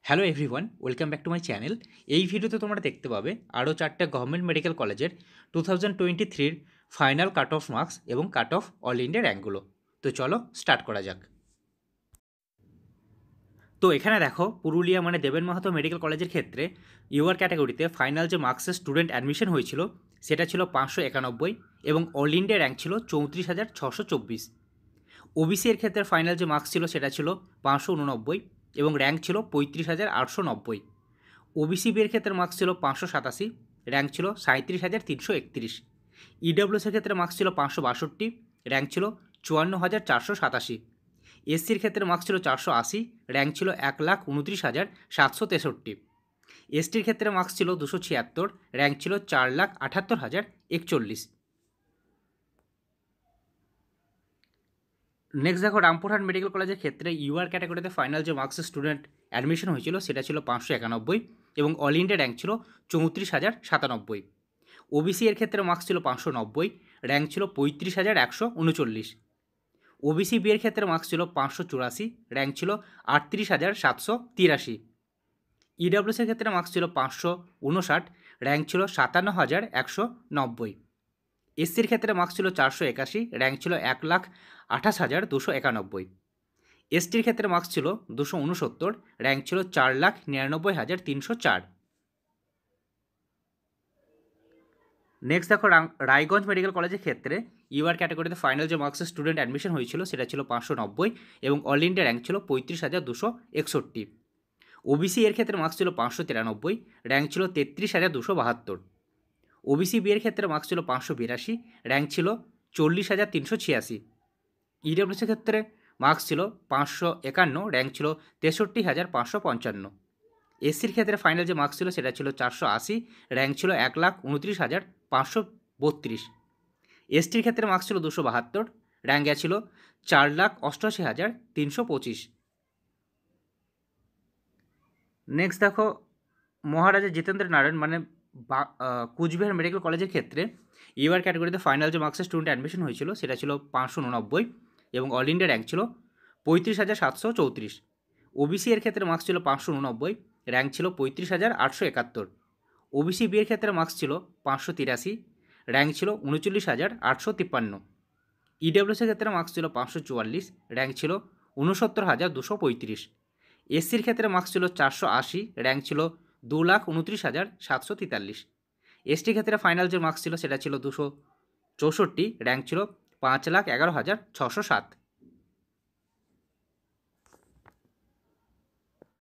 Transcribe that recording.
Hello everyone, welcome back to my channel. এই ভিডিওতে তোমরা দেখতে পাবে আরও 4টা গভর্নমেন্ট মেডিকেল কলেজের 2023-র ফাইনাল কাট অফ মার্কস এবং কাট অফ অল ইন্ডিয়া র্যাঙ্কগুলো। তো চলো স্টার্ট করা যাক। তো এখানে দেখো, পুরুলিয়া মানে দেবেন মাহাতো মেডিকেল কলেজের ক্ষেত্রে ইউআর ক্যাটাগরিতে ফাইনাল যে মার্কসের স্টুডেন্ট অ্যাডমিশন হয়েছিল সেটা ছিল 591 এবং অল ইন্ডিয়া র্যাঙ্ক ছিল 34,624। ওবিসি এর ক্ষেত্রে ফাইনাল যে মার্কস ছিল সেটা ছিল 589 এবং র্যাঙ্ক ছিল 35,890। ওবিসি বির ক্ষেত্রে মার্কস ছিল 587, র্যাঙ্ক ছিল 37,331। ইডব্লিউএসের ক্ষেত্রে মার্কস ছিল 562, র্যাঙ্ক ছিল 54,487। এসসির ক্ষেত্রে মার্কস ছিল 480, র্যাঙ্ক ছিল 1,29,763। এসটির ক্ষেত্রে মার্কস ছিল 276, র্যাঙ্ক ছিল 4,78,041। নেক্সট দেখো, রামপুরহাট মেডিকেল কলেজের ক্ষেত্রে ইউআর ক্যাটাগরিতে ফাইনাল যে মার্কসের স্টুডেন্ট অ্যাডমিশন হয়েছিল সেটা ছিল 591 এবং অল ইন্ডিয়া র্যাঙ্ক ছিল 34,097। ওবিসি এর ক্ষেত্রে মার্কস ছিল 590, র্যাঙ্ক ছিল 35,139। ওবিসি বি এর ক্ষেত্রে মার্কস ছিল 584, র্যাঙ্ক ছিল 38,783। ইডব্লিউএস এর ক্ষেত্রে মার্কস ছিল 559, র্যাঙ্ক ছিল 57,190। এসসির ক্ষেত্রে মার্কস ছিল 481, র্যাঙ্ক ছিল 1,28,291। এসটির ক্ষেত্রে মার্কস ছিল 269, র্যাঙ্ক ছিল 4,99,304। নেক্সট দেখো, রায়গঞ্জ মেডিকেল কলেজের ক্ষেত্রে ইউআর ক্যাটাগরিতে ফাইনাল যে মার্কসের স্টুডেন্ট অ্যাডমিশন হয়েছিল সেটা ছিল 590 এবং অল ইন্ডিয়া র্যাঙ্ক ছিল 35,261। ওবিসি এর ক্ষেত্রে মার্কস ছিল 593, র্যাঙ্ক ছিল 33,272। ওবিসি বি এর ক্ষেত্রে মার্কস ছিল 582, র্যাঙ্ক ছিল 40,386। ইডব্লিউএসের ক্ষেত্রে মার্কস ছিল 551, র্যাঙ্ক ছিল 63,555। এসসির ক্ষেত্রে ফাইনাল যে মার্কস ছিল সেটা ছিল 480, র্যাঙ্ক ছিল 1,29,532। এসটির ক্ষেত্রে মার্কস ছিল 272, র্যাঙ্ক ছিল 4,88,325। নেক্সট দেখো, মহারাজা জিতেন্দ্র নারায়ণ মানে কুচবিহার মেডিকেল কলেজের ক্ষেত্রে ইউআর ক্যাটাগরিতে ফাইনাল যে মার্কসের স্টুডেন্ট অ্যাডমিশন হয়েছিল সেটা ছিল 589 এবং অল ইন্ডিয়া র্যাঙ্ক ছিল 35,734। ওবিসি এর ক্ষেত্রে মার্কস ছিল 589, র্যাঙ্ক ছিল 35,871। ওবিসি বি এর ক্ষেত্রে মার্কস ছিল 583, র্যাঙ্ক ছিল 39,853। ইডব্লিউএসের ক্ষেত্রে মার্কস ছিল 544, র্যাঙ্ক ছিল 69,235। এসসির ক্ষেত্রে মার্কস ছিল 480, র্যাঙ্ক ছিল 2,29,743। এসটির ক্ষেত্রে ফাইনাল যে মার্কস ছিল সেটা ছিল 264, র্যাঙ্ক ছিল 5,11,607।